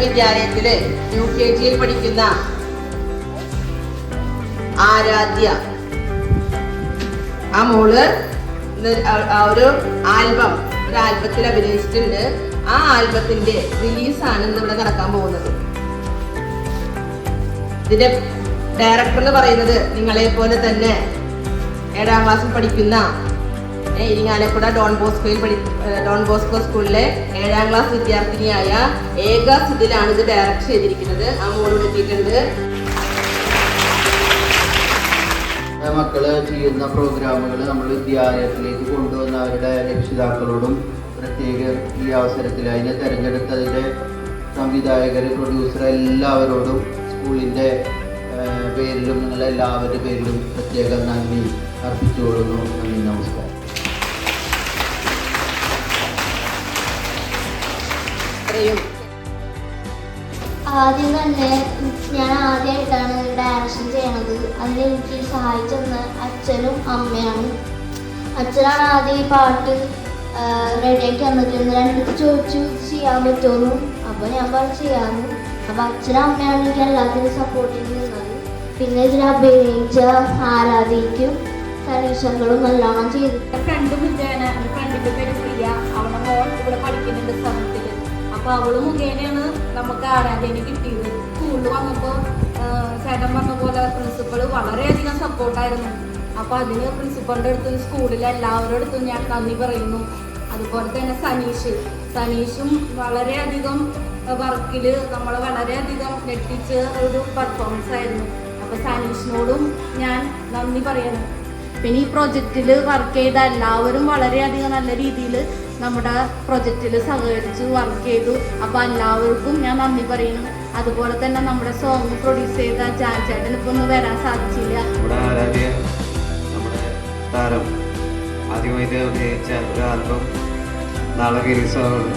വിദ്യാലയത്തില് UKG പഠിക്കുന്ന ആരാധ്യ, ആ മോള് ഒരു ആൽബത്തിൽ അഭിനയിച്ചിട്ടുണ്ട്. ആ ആൽബത്തിന്റെ റിലീസാണ് ഇന്ന് ഇവിടെ നടക്കാൻ പോകുന്നത്. ഇതിന്റെ ഡയറക്ടർ എന്ന് പറയുന്നത് നിങ്ങളെ പോലെ തന്നെ 7ാം ക്ലാസ്സിൽ പഠിക്കുന്ന ഇരിങ്ങാലക്കുട ഡോൺ ബോസ്കോ സ്കൂളിലെ 7ാം ക്ലാസ് വിദ്യാർത്ഥിനിയായ ഏക സിദിലാണ് ഇത് ഡയറക്ട് ചെയ്തിരിക്കുന്നത്. ആ മോളോട് എത്തിയിട്ടുണ്ട്. മക്കള് ചെയ്യുന്ന പ്രോഗ്രാമുകൾ നമ്മൾ വിദ്യാലയത്തിലേക്ക് കൊണ്ടുവന്ന അവരുടെ രക്ഷിതാക്കളോടും പ്രത്യേക ഈ അവസരത്തിൽ അതിനെ തിരഞ്ഞെടുത്തതിൻ്റെ സംവിധായകർ, പ്രൊഡ്യൂസർ എല്ലാവരോടും സ്കൂളിൻ്റെ പേരിലും നിങ്ങളെല്ലാവരുടെ പേരിലും പ്രത്യേകം നന്ദി അർപ്പിച്ചുകൊള്ളുന്നു. നന്ദി, നമസ്കാരം. ആദ്യം തന്നെ ഞാൻ ആദ്യമായിട്ടാണ് ഡയറക്ഷൻ ചെയ്യണത്. അതിലെനിക്ക് സഹായിച്ചെന്ന് അച്ഛനും അമ്മയാണ്. അച്ഛനാണ് ആദ്യം ഈ പാട്ട് റെഡിയാക്കി വന്നിട്ടുണ്ട്. രണ്ടിട്ട് ചോദിച്ചു ചെയ്യാൻ പറ്റുമെന്നു. അപ്പോൾ ഞാൻ പറഞ്ഞു ചെയ്യാമെന്ന്. അപ്പോൾ അച്ഛനും അമ്മയാണ് എനിക്ക് എല്ലാത്തിനും സപ്പോർട്ടിങ് നിന്നത്. പിന്നെ ഇതിൽ അഭിനയിച്ച ആരാധിക്കും സനീഷങ്ങളും നല്ലോണം ചെയ്തു. ഫ്രണ്ട് മുഖേന, ഫ്രണ്ടിൻ്റെ പേര് പ്രിയ, അവളെ മോൾ ഇവിടെ പഠിക്കുന്നുണ്ട് സ്ഥലത്തിൽ. അപ്പോൾ അവള് മുഖേനയാണ് നമുക്ക് ആരാധന കിട്ടിയത്. സ്കൂളിൽ വന്നപ്പോൾ ചേട്ടൻ പറഞ്ഞ പോലെ പ്രിൻസിപ്പൾ വളരെയധികം സപ്പോർട്ടായിരുന്നു. അപ്പോൾ അതിന് പ്രിൻസിപ്പളിൻ്റെ അടുത്തും സ്കൂളിലെ എല്ലാവരുടെ അടുത്തും ഞാൻ നന്ദി പറയുന്നു. അതുപോലെ തന്നെ സനീഷും വളരെയധികം വർക്കിൽ നമ്മളെ വളരെയധികം ഞെട്ടിച്ച ഒരു പെർഫോമൻസ് ആയിരുന്നു. അപ്പോൾ സനീഷിനോടും ഞാൻ നന്ദി പറയുന്നു. പിന്നെ ഈ പ്രൊജക്റ്റിൽ വർക്ക് ചെയ്ത എല്ലാവരും വളരെയധികം നല്ല രീതിയിൽ നമ്മുടെ പ്രൊജക്റ്റിൽ സഹകരിച്ച് വർക്ക് ചെയ്തു. അപ്പോൾ എല്ലാവർക്കും ഞാൻ നന്ദി പറയുന്നു. അതുപോലെ തന്നെ നമ്മുടെ സോങ് പ്രൊഡ്യൂസ് ചെയ്ത ജാൻ ചേട്ടൻ ഇപ്പോൾ ഒന്നും വരാൻ സാധിച്ചില്ല. നമ്മുടെ ആരാധ്യ, നമ്മുടെ താരം ആദ്യമായിട്ട് അഭിനയിച്ച ഒരു ആൽബം നാളെ റിലീസാവുന്നു.